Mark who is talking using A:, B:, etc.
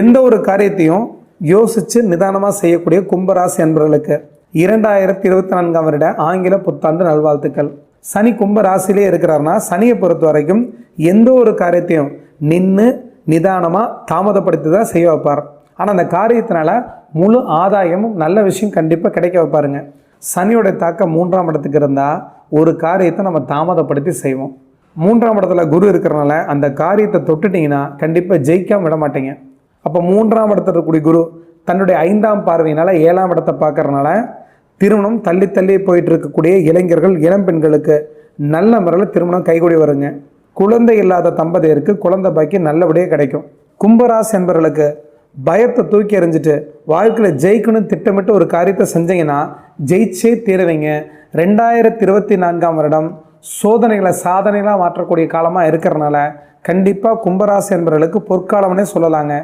A: எந்த ஒரு காரியத்தையும் யோசித்து நிதானமாக செய்யக்கூடிய கும்பராசி என்பவர்களுக்கு 2024 வருட ஆங்கில புத்தாண்டு நல்வாழ்த்துக்கள். சனி கும்பராசிலே இருக்கிறார்னா சனியை பொறுத்த வரைக்கும் எந்த ஒரு காரியத்தையும் நின்று நிதானமாக தாமதப்படுத்தி தான் செய்ய வைப்பார். ஆனால் அந்த காரியத்தினால முழு ஆதாயமும் நல்ல விஷயம் கண்டிப்பாக கிடைக்க வைப்பாருங்க. சனியோட தாக்கம் 3ஆம் இடத்துக்கு இருந்தால் ஒரு காரியத்தை நம்ம தாமதப்படுத்தி செய்வோம். 3ஆம் இடத்துல குரு இருக்கிறனால அந்த காரியத்தை தொட்டுட்டிங்கன்னா கண்டிப்பாக ஜெயிக்காம விட மாட்டீங்க. அப்போ 3ஆம் இடத்துல இருக்கக்கூடிய குரு தன்னுடைய 5ஆம் பார்வையினால் 7ஆம் இடத்தை பார்க்கறதுனால திருமணம் தள்ளி தள்ளி போயிட்டு இருக்கக்கூடிய இளைஞர்கள் இளம் பெண்களுக்கு நல்ல முறையில் திருமணம் கைகூடி வருங்க. குழந்தை இல்லாத தம்பதியருக்கு குழந்தை பாக்கி நல்லபடியாக கிடைக்கும். கும்பராசி என்பவர்களுக்கு பயத்தை தூக்கி எறிஞ்சிட்டு வாழ்க்கையில் ஜெயிக்கணும்னு திட்டமிட்டு ஒரு காரியத்தை செஞ்சீங்கன்னா ஜெயிச்சே தீருவீங்க. 2024ஆம் வருடம் சோதனைகளை சாதனைகளாக மாற்றக்கூடிய காலமாக இருக்கிறனால கண்டிப்பாக கும்பராசி என்பவர்களுக்கு பொற்காலம்னே சொல்லலாங்க.